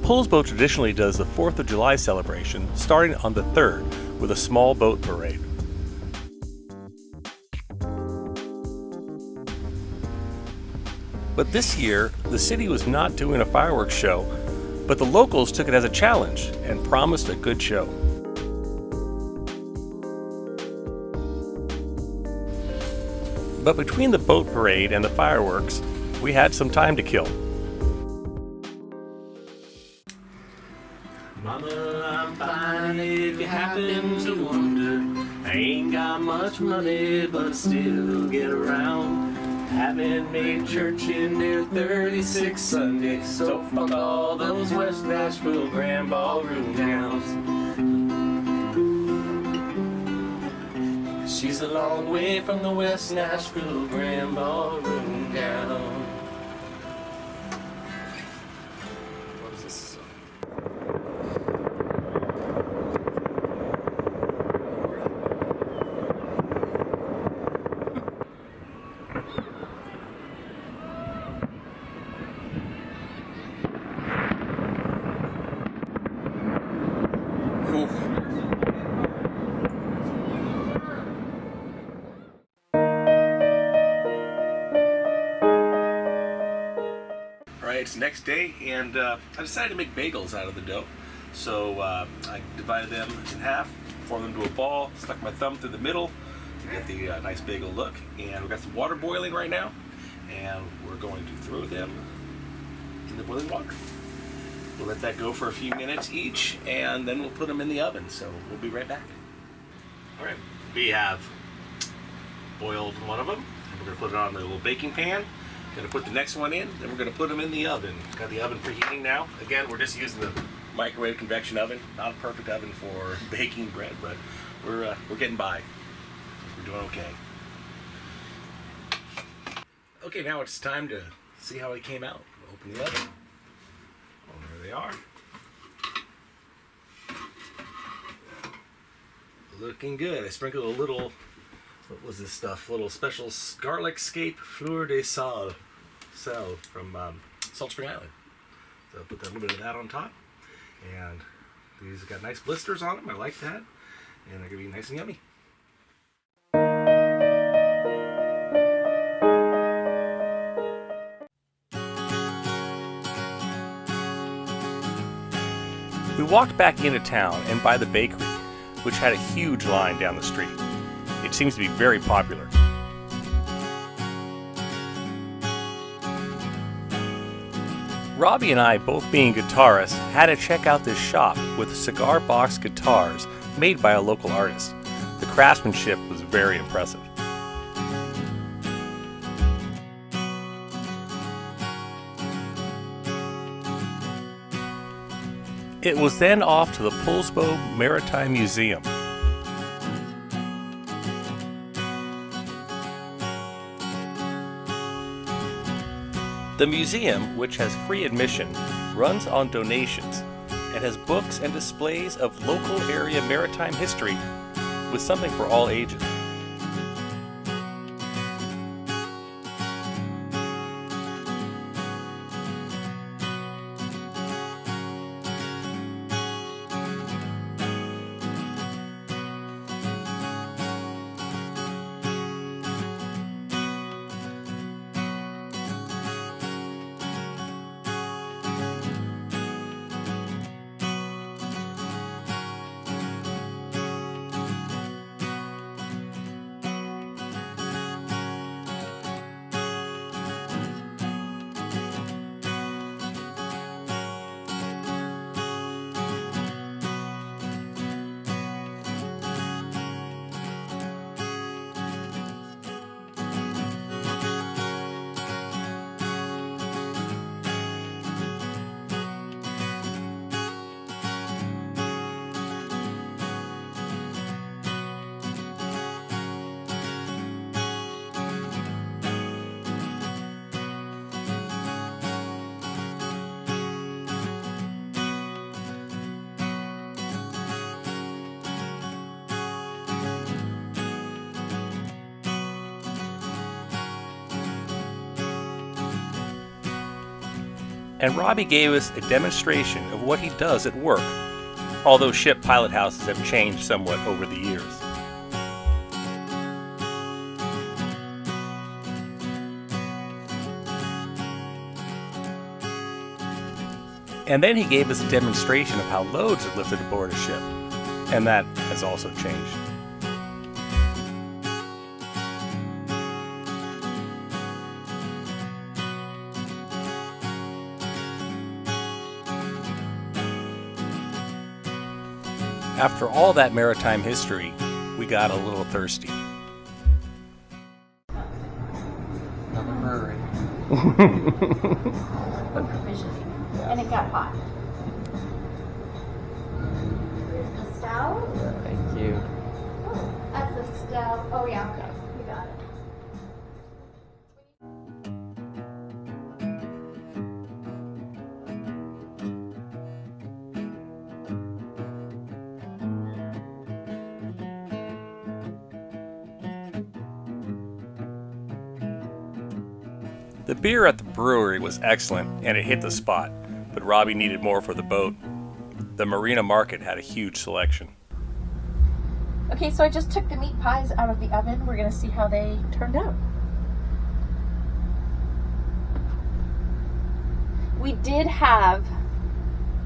Poulsbo traditionally does the 4th of July celebration starting on the 3rd with a small boat parade. But this year, the city was not doing a fireworks show, but the locals took it as a challenge and promised a good show. But between the boat parade and the fireworks, we had some time to kill. Mama, I'm fine if you happen to wonder. I ain't got much money, but still get around. Haven't made church in near 36 Sundays, so fuck all those West Nashville Grand Ballroom gowns. She's a long way from the West Nashville Grand Ballroom gown. What is this? It's the next day, and I decided to make bagels out of the dough. So I divided them in half, formed them into a ball, stuck my thumb through the middle to get the nice bagel look. And we've got some water boiling right now, and we're going to throw them in the boiling water. We'll let that go for a few minutes each, and then we'll put them in the oven. So we'll be right back. All right, we have boiled one of them, and we're going to put it on the little baking pan. Gonna put the next one in, then we're gonna put them in the oven. Got the oven preheating now. Again, we're just using the microwave convection oven. Not a perfect oven for baking bread, but we're getting by. We're doing okay. Okay, now it's time to see how it came out. Open the oven. Oh, there they are. Looking good. I sprinkled a little. What was this stuff? A little special garlic scape fleur de sel from Salt Spring Island. So I put a little bit of that on top, and these got nice blisters on them. I like that, and they're gonna be nice and yummy. We walked back into town and by the bakery, which had a huge line down the street. It seems to be very popular. Robbie and I, both being guitarists, had to check out this shop with cigar box guitars made by a local artist. The craftsmanship was very impressive. It was then off to the Poulsbo Maritime Museum. The museum, which has free admission, runs on donations and has books and displays of local area maritime history with something for all ages. and Robbie gave us a demonstration of what he does at work, although ship pilot houses have changed somewhat over the years. And then he gave us a demonstration of how loads are lifted aboard a ship, and that has also changed. After all that maritime history, we got a little thirsty. Another brewery. And it got hot. Here's the stout. Thank you. Oh, that's the stout. Oh yeah, okay. You got it. The beer at the brewery was excellent and it hit the spot, but Robbie needed more for the boat. The marina market had a huge selection. Okay, so I just took the meat pies out of the oven. We're gonna see how they turned out. We did have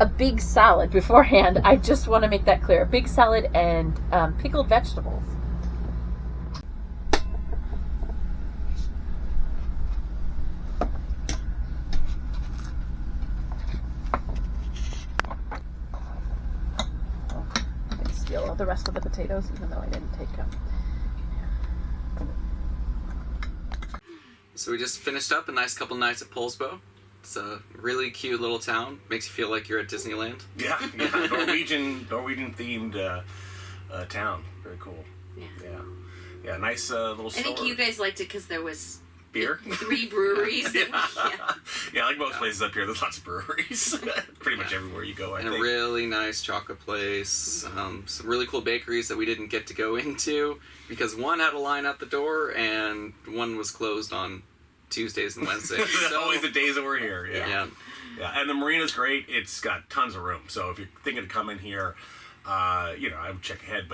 a big salad beforehand. I just want to make that clear. A big salad and pickled vegetables. Steal all the rest of the potatoes, even though I didn't take them. So we just finished up a nice couple nights at Poulsbo. It's a really cute little town. Makes you feel like you're at Disneyland. Yeah. Norwegian themed town. Very cool. Yeah. Nice little store. I think you guys liked it because there was beer. 3 breweries. Yeah, like most places up here, there's lots of breweries. Pretty much everywhere you go, I And think. a really nice chocolate place. Some really cool bakeries that we didn't get to go into because one had a line out the door and one was closed on Tuesdays and Wednesdays. So, always the days that we're here. Yeah. And the marina's great. It's got tons of room. So if you're thinking of coming here, I would check ahead.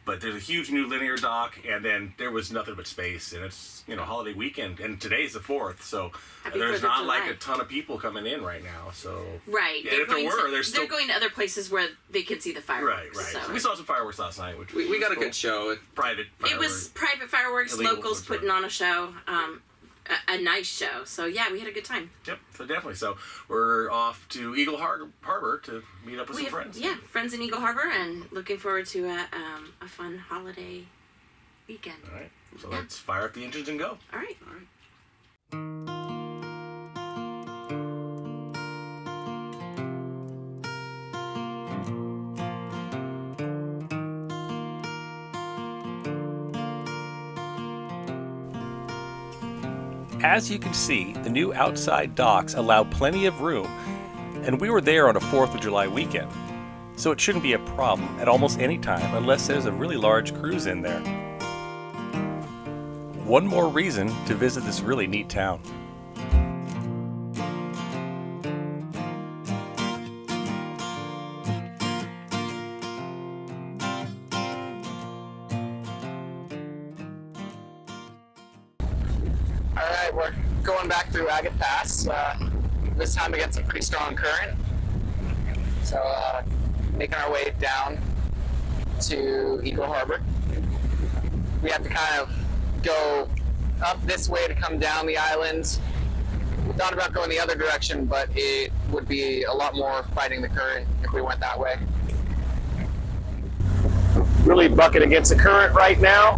But there's a huge new linear dock, and then there was nothing but space. And it's holiday weekend, and today's the 4th, so Happy there's 4th of not July. like a ton of people coming in right now. So Right. Yeah, if there were, there's still they're going to other places where they can see the fireworks. right. So. So we saw some fireworks last night, which We was got a cool. good show. Private It fireworks. was private fireworks, Illegal locals ones, putting on a show. A nice show. So yeah, we had a good time. Yep, so definitely. So we're off to Eagle Harbor to meet up with some friends. Yeah, friends in Eagle Harbor, and looking forward to a fun holiday weekend. All right, so let's fire up the engines and go. All right. As you can see, the new outside docks allow plenty of room, and we were there on a 4th of July weekend, so it shouldn't be a problem at almost any time unless there's a really large cruise in there. One more reason to visit this really neat town. Alright, we're going back through Agate Pass, this time against a pretty strong current. So, making our way down to Eagle Harbor. We have to kind of go up this way to come down the island. We thought about going the other direction, but it would be a lot more fighting the current if we went that way. Really bucking against the current right now,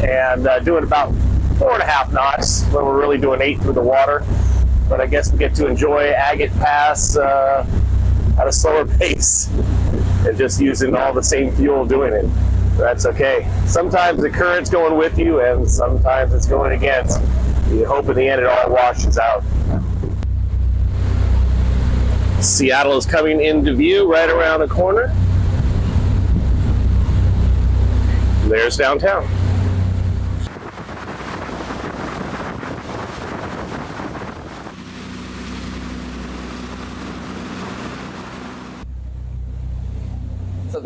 and doing about 4.5 knots when we're really doing 8 through the water. But I guess we get to enjoy Agate Pass at a slower pace and just using all the same fuel doing it. That's okay. Sometimes the current's going with you and sometimes it's going against. You hope in the end it all washes out. Seattle is coming into view right around the corner. There's downtown.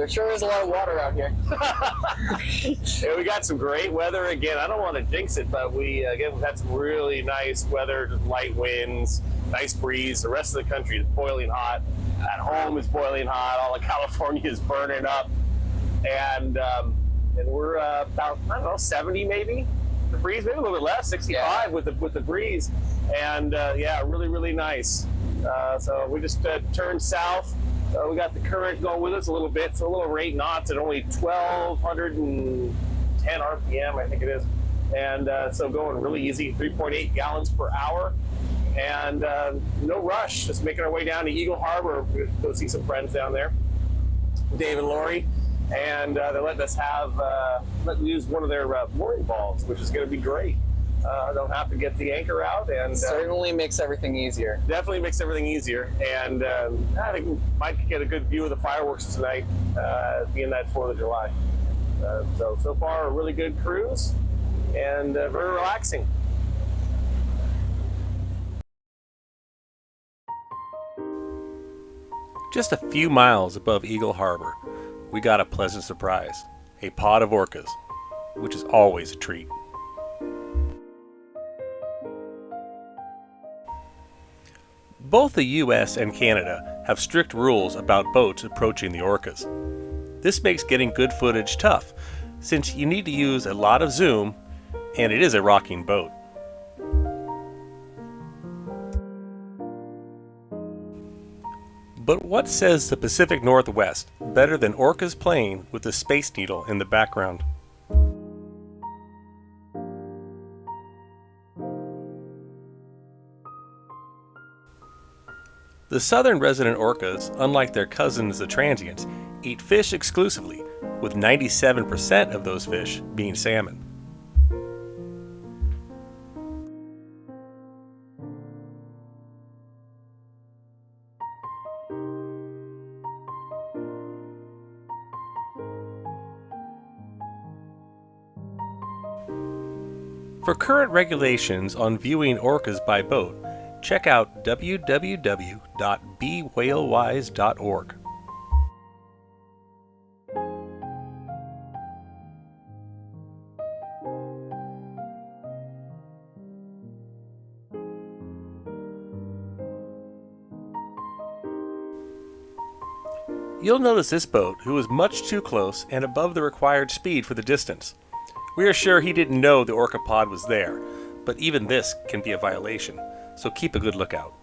There sure is a lot of water out here. Yeah, we got some great weather again. I don't want to jinx it, but we've had some really nice weather, just light winds, nice breeze. The rest of the country is boiling hot. At home is boiling hot. All of California is burning up, and we're about, I don't know, 70 maybe. The breeze, maybe a little bit less, 65 with the breeze, and yeah, really, really nice. So we just turned south. We got the current going with us a little bit, so a little over 8 knots at only 1,210 RPM, I think it is. And so going really easy, 3.8 gallons per hour. And no rush, just making our way down to Eagle Harbor. We'll go see some friends down there, Dave and Lori. And they're letting us use one of their mooring balls, which is going to be great. Don't have to get the anchor out, and Certainly makes everything easier. definitely makes everything easier. And I think we might get a good view of the fireworks tonight, being that 4th of July. So far, a really good cruise, and very relaxing. Just a few miles above Eagle Harbor, we got a pleasant surprise, a pod of orcas, which is always a treat. Both the US and Canada have strict rules about boats approaching the orcas. This makes getting good footage tough, since you need to use a lot of zoom, and it is a rocking boat. But what says the Pacific Northwest better than orcas playing with the Space Needle in the background? The southern resident orcas, unlike their cousins the transients, eat fish exclusively, with 97% of those fish being salmon. For current regulations on viewing orcas by boat, check out www.bewhalewise.org. You'll notice this boat, who was much too close and above the required speed for the distance. We are sure he didn't know the orca pod was there, but even this can be a violation, so keep a good lookout.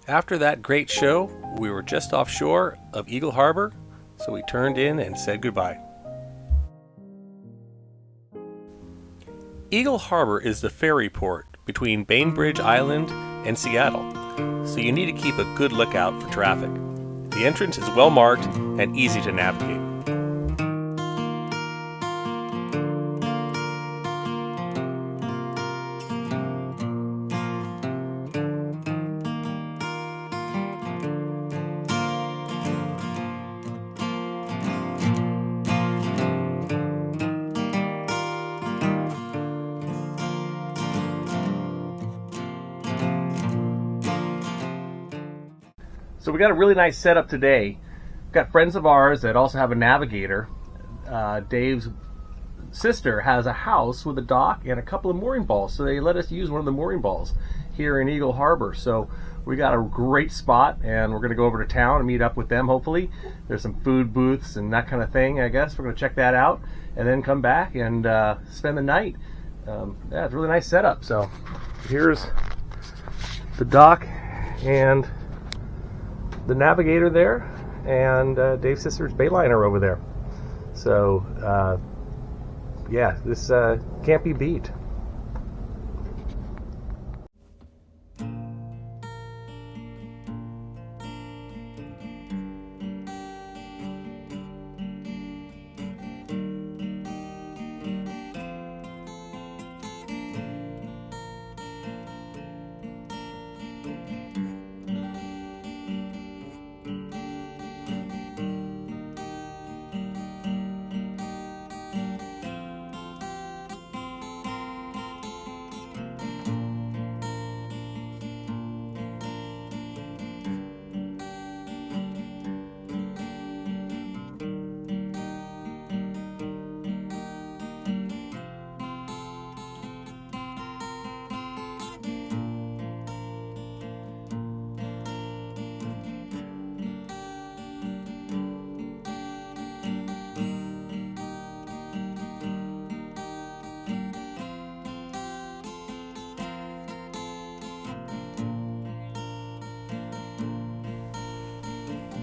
After that great show, we were just offshore of Eagle Harbor, so we turned in and said goodbye. Eagle Harbor is the ferry port between Bainbridge Island and Seattle, so you need to keep a good lookout for traffic. The entrance is well marked and easy to navigate. So we got a really nice setup today. We've got friends of ours that also have a navigator. Dave's sister has a house with a dock and a couple of mooring balls, so they let us use one of the mooring balls. here in Eagle Harbor. So we got a great spot, and we're going to go over to town and meet up with them, hopefully. There's some food booths and that kind of thing, I guess. We're going to check that out and then come back and spend the night. Yeah, it's a really nice setup. So here's the dock and the navigator there, and Dave's sister's Bayliner over there. So yeah, this can't be beat.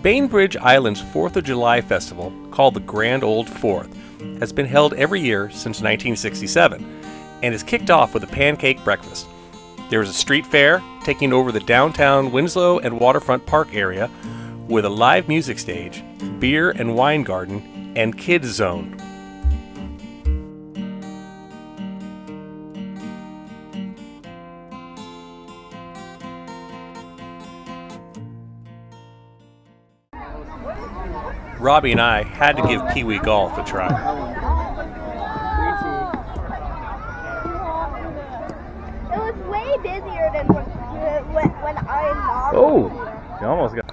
Bainbridge Island's 4th of July festival, called the Grand Old Fourth, has been held every year since 1967 and is kicked off with a pancake breakfast. There is a street fair taking over the downtown Winslow and Waterfront Park area with a live music stage, beer and wine garden, and kids zone. Robbie and I had to give Pee Wee Golf a try. It was way busier than when I knocked. Oh, you almost got.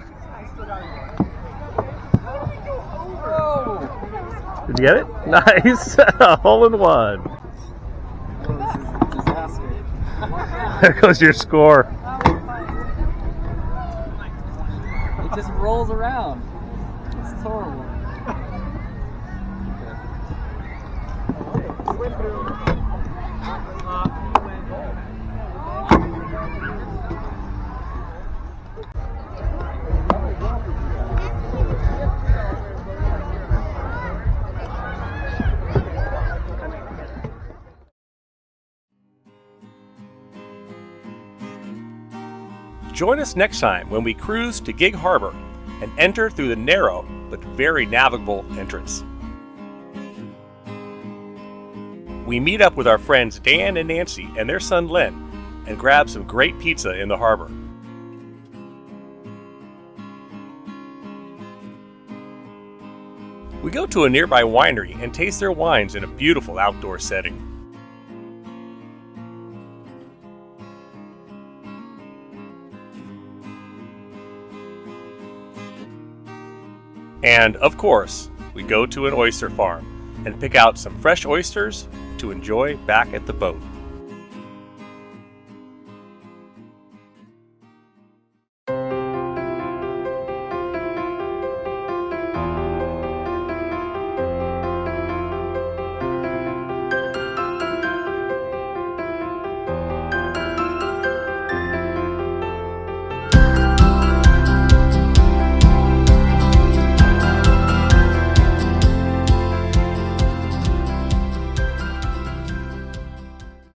Did you get it? Nice, hole in one. There goes your score. It just rolls around. It's horrible. Join us next time when we cruise to Gig Harbor and enter through the narrow but very navigable entrance. We meet up with our friends Dan and Nancy and their son Len and grab some great pizza in the harbor. We go to a nearby winery and taste their wines in a beautiful outdoor setting. And, of course, we go to an oyster farm and pick out some fresh oysters to enjoy back at the boat.